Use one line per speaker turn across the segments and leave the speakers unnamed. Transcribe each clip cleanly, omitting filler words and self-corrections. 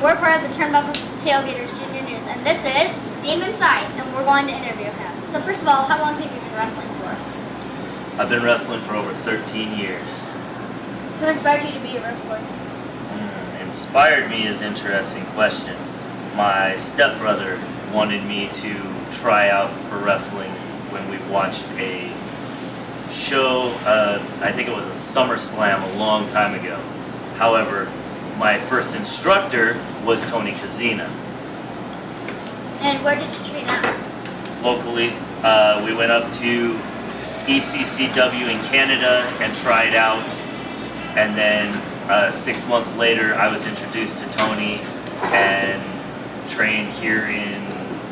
we're part of the TurnBuckle Tailgating Junior, and this is Damon Scythe, and we're going to interview him. So first of all, how long have you been wrestling for?
I've been wrestling for over 13 years.
Who inspired you to be a wrestler?
Inspired me is an interesting question. My stepbrother wanted me to try out for wrestling when we watched a show, I think it was a SummerSlam a long time ago. However, my first instructor was Tony Kazina.
And where did you train at?
Locally, we went up to ECCW in Canada and tried out, and then 6 months later I was introduced to Tony and trained here in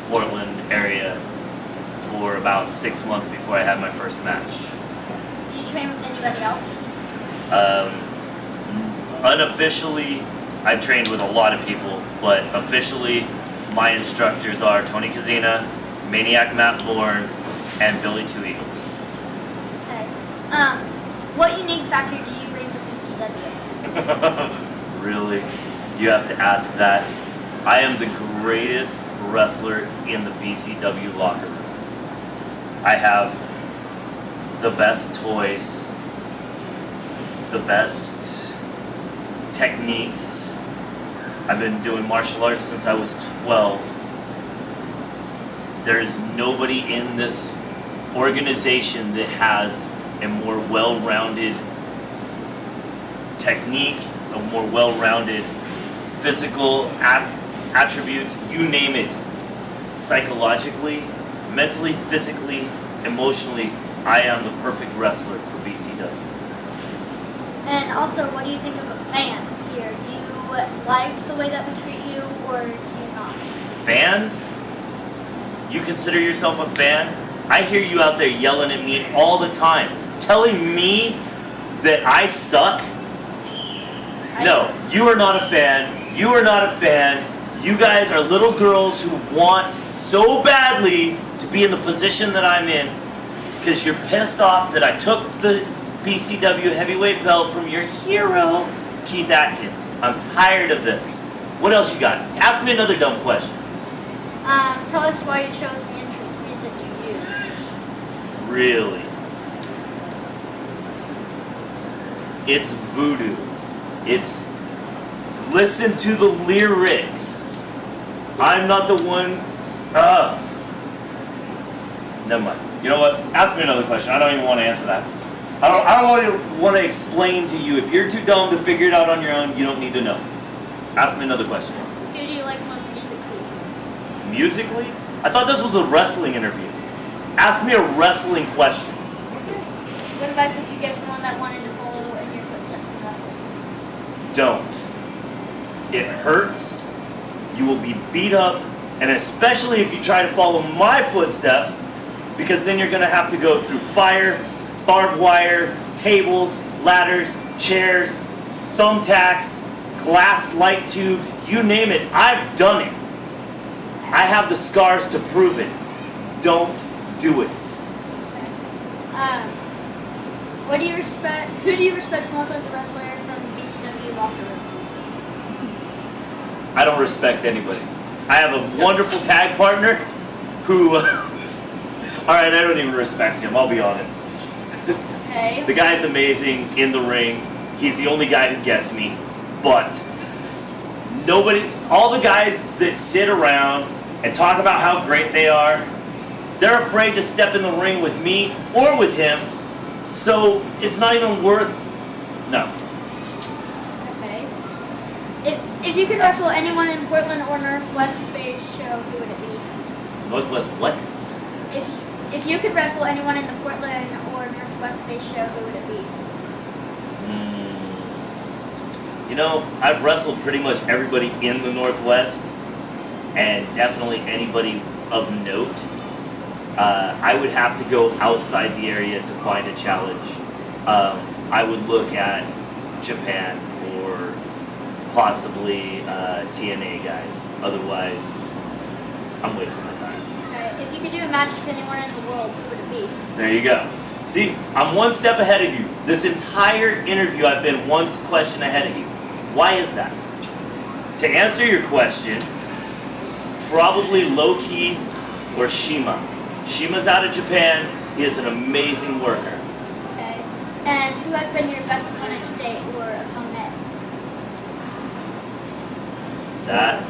Portland area for about 6 months before I had my first match.
Did you train with anybody else?
Unofficially, I've trained with a lot of people, but officially my instructors are Tony Kazina, Maniac Matt Bourne, and Billy Two Eagles.
Okay. What unique factor do you bring to BCW?
Really? You have to ask that. I am the greatest wrestler in the BCW locker room. I have the best toys, the best techniques. I've been doing martial arts since I was 12. There's nobody in this organization that has a more well-rounded technique, a more well-rounded physical attributes, you name it. Psychologically, mentally, physically, emotionally, I am the perfect wrestler for BCW.
And also, what do you think of the fans here? Do you like the way that we treat you, or do you not?
Fans? You consider yourself a fan? I hear you out there yelling at me all the time, telling me that I suck. No, you are not a fan. You are not a fan. You guys are little girls who want so badly to be in the position that I'm in because you're pissed off that I took the BCW heavyweight belt from your hero, Keith Atkins. I'm tired of this. What else you got? Ask me another dumb question.
Tell us why you chose the entrance music you use.
Really? It's voodoo. It's listen to the lyrics. I'm not the one. Never mind. You know what? Ask me another question. I don't even want to answer that. I don't want to explain to you. If you're too dumb to figure it out on your own, you don't need to know. Ask me another question.
Who do you like most musically?
Musically? I thought this was a wrestling interview. Ask me a wrestling question.
What advice would you give someone that wanted to follow in your footsteps in wrestling?
Don't. It hurts. You will be beat up, and especially if you try to follow my footsteps, because then you're going to have to go through fire, barbed wire, tables, ladders, chairs, thumbtacks, glass light tubes, you name it. I've done it. I have the scars to prove it. Don't do it.
Who do you respect most as a wrestler from the BCW locker room?
I don't respect anybody. I have a wonderful tag partner who, alright, I don't even respect him, I'll be honest.
Okay.
The guy's amazing in the ring. He's the only guy who gets me. But nobody, all the guys that sit around and talk about how great they are, they're afraid to step in the ring with me or with him. So it's not even worth, no.
Okay. If you could wrestle anyone in Portland or Northwest Space Show, who would it be?
Northwest what?
If you could wrestle anyone in the Portland or Northwest Space Show, who would it be?
You know, I've wrestled pretty much everybody in the Northwest, and definitely anybody of note. I would have to go outside the area to find a challenge. I would look at Japan or possibly TNA guys. Otherwise, I'm wasting my time.
Okay. If you could do a match with anyone in the world, who would it be?
There you go. See, I'm one step ahead of you. This entire interview, I've been one question ahead of you. Why is that? To answer your question, probably Loki or Shima. Shima's out of Japan. He is an amazing worker.
Okay. And who has been your best opponent to date or opponents?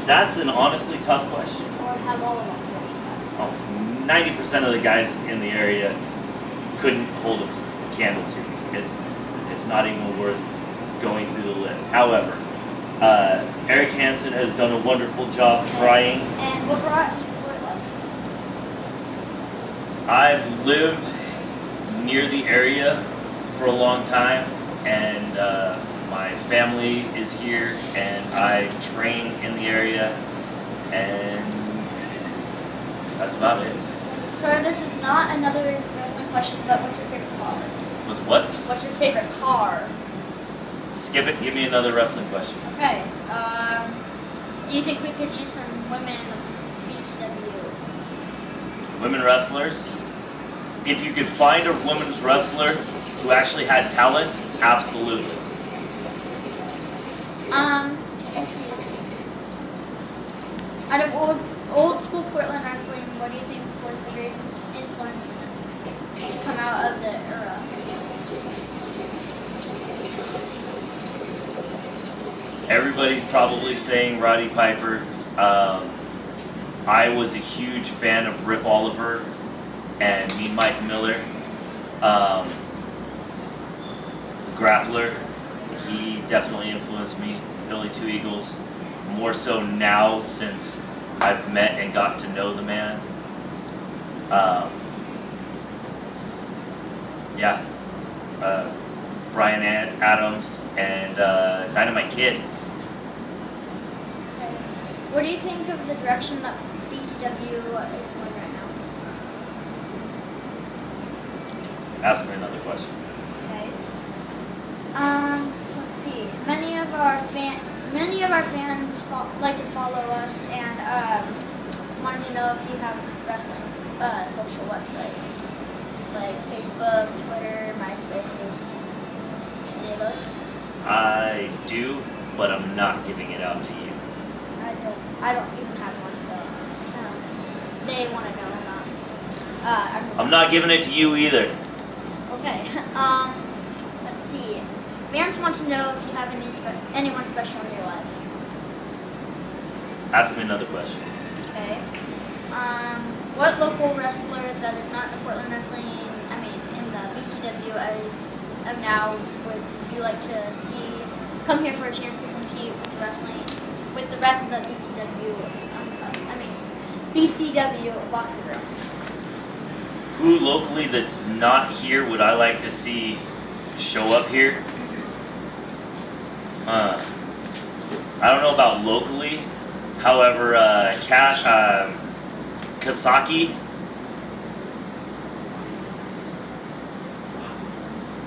That's an honestly tough question.
Or have all of them been?
Oh, 90% of the guys in the area couldn't hold a candle to me. It's not even worth going through the list. However, Eric Hansen has done a wonderful job trying.
And what brought you to Portland?
I've lived near the area for a long time, and my family is here, and I train in the area, and that's about it.
Sir, this is not another wrestling question, but what's your favorite car?
With what?
What's your favorite car?
Skip it. Give me another wrestling question.
Okay. Do you think we could use some women in the BCW?
Women wrestlers. If you could find a women's wrestler who actually had talent, absolutely.
Let's see. Out of old school Portland wrestling, what do you think was the greatest influence to come out of the era?
Everybody's probably saying Roddy Piper. I was a huge fan of Rip Oliver and Mean Mike Miller. Grappler, he definitely influenced me. Billy Two Eagles, more so now since I've met and got to know the man. Brian Adams and Dynamite Kid.
Okay. What do you think of the direction that BCW is going right now?
Ask me another question.
Okay. Let's see. Many of our fans like to follow us and wanted to know if you have wrestling social website like Facebook, Twitter, MySpace. Any of those?
I do, but I'm not giving it out to you.
I don't even have one, so they want to know or not.
I'm not giving it to you either.
Okay. Let's see. Fans want to know if you have anyone special in your life.
Ask me another question.
Okay. What local wrestler that is not in the Portland wrestling, in the BCW as of now, would you like to see come here for a chance to compete with the rest of the BCW locker room?
Who locally that's not here would I like to see show up here? I don't know about locally. However, Kasaki.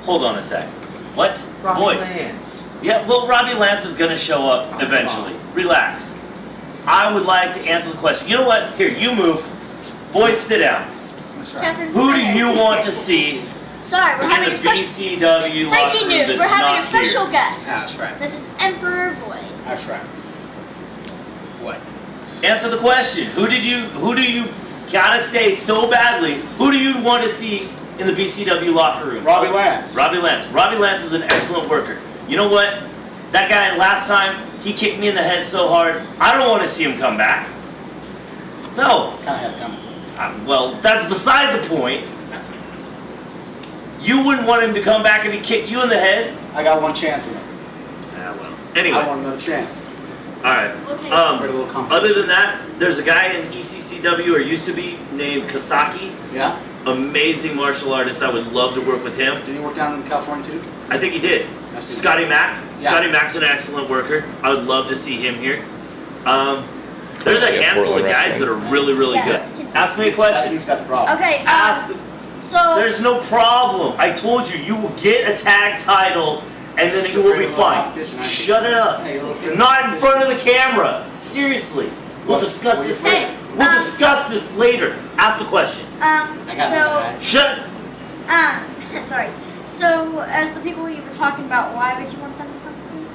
Hold on a sec. What?
Robbie Lance.
Yeah, well, Robbie Lance is going to show up eventually. Relax. I would like to answer the question. You know what? Here, you move. Boyd, sit down.
That's right.
Catherine,
Who do you want to see
Sorry, we're having
in
a
the
special
BCW locker
breaking
room
news.
that's
We're having
not
a special
here?
guest.
That's right.
This is Emperor Void.
That's right. What?
Answer the question. Who do you gotta say so badly? Who do you want to see in the BCW locker room?
Robbie Lance.
Robbie Lance. Robbie Lance is an excellent worker. You know what? That guy last time, he kicked me in the head so hard, I don't want to see him come back. No.
Kind of had it coming.
Well, that's beside the point. You wouldn't want him to come back if he kicked you in the head?
I got one chance with him.
Yeah, well. Anyway.
I want another chance.
Alright.
Okay.
For a little competition.
Other than that, there's a guy in ECCW, or used to be, named Kasaki.
Yeah?
Amazing martial artist. I would love to work with him.
Did he work down in California too?
I think he did.
I see.
Scotty Mack.
Yeah.
Scotty Mack's an excellent worker. I would love to see him here. There's a
Yeah,
handful of
Portland
guys that are
wrestling.
really, really
Yes,
good.
continue.
Ask me a
I think
question.
he's got the problem.
Okay.
Ask.
So
There's no problem. I told you, you will get a tag title, and then you will be fine. Shut it up.
Hey, you're a little
Not in front of the camera. Seriously. We'll
What-
discuss
what
this
do you
later.
think?
We'll discuss this later. Ask the question.
I got it.
Shut.
sorry. So as the people you were talking about, why would you want them to come here?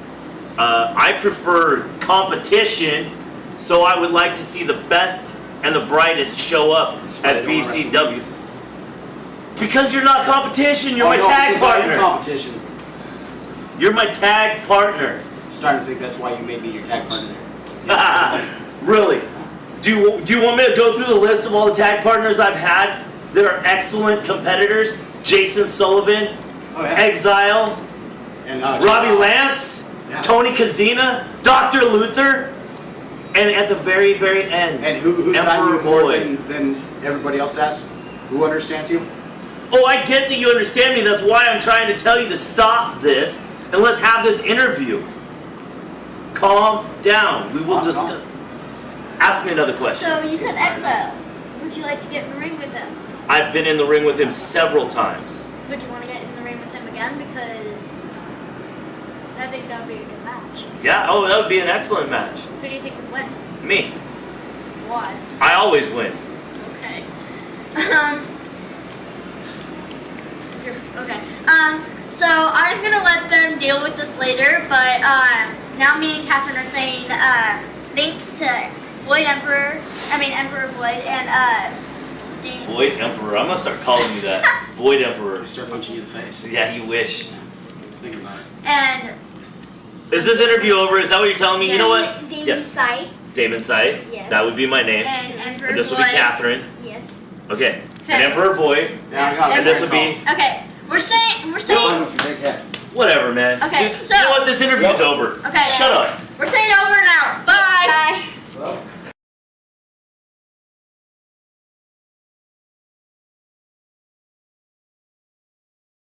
I prefer competition, so I would like to see the best and the brightest show up
why
at
they don't wanna
BCW. Because you're not competition, you're my
no,
tag
because I am
partner.
competition.
You're my tag partner.
I'm starting to think that's why you made me your tag partner.
Really? Do you want me to go through the list of all the tag partners I've had that are excellent competitors? Jason Sullivan,
Oh, yeah.
Exile,
And
Robbie Lance,
Yeah.
Tony Kazina, Dr. Luther, and at the very, very end,
And who's
Emperor
gotten you more
Void.
than everybody else has? Who understands you?
Oh, I get that you understand me. That's why I'm trying to tell you to stop this and let's have this interview. Calm down. We will
Calm
discuss. Ask me another question.
So you said Exile. Would you like to get in the ring with him?
I've been in the ring with him several times.
Would you want to get in the ring with him again? Because I think that would be a good match.
Yeah, oh, that would be an excellent match.
Who do you think would win?
Me.
Why?
I always win.
Okay. Okay. So I'm gonna let them deal with this later, but now me and Catherine are saying thanks to Emperor Void, and Dave.
Void Emperor. I'm gonna start calling you that. Void Emperor.
I start punching you in the face.
Yeah, you wish.
Thinking about it.
And
Is this interview over? Is that what you're telling me? You know what?
Damon
Yes.
Scythe.
Damon Scythe.
Yes.
That would be my name.
and Emperor
And this would
Void.
be Catherine.
Yes.
Okay. And Emperor Void.
Yeah, I got it.
And this would be
Okay. We're saying
Go on with your big head.
whatever, man.
Okay,
You
so-
know what? This interview's over.
Okay.
Shut up.
we're saying over and out.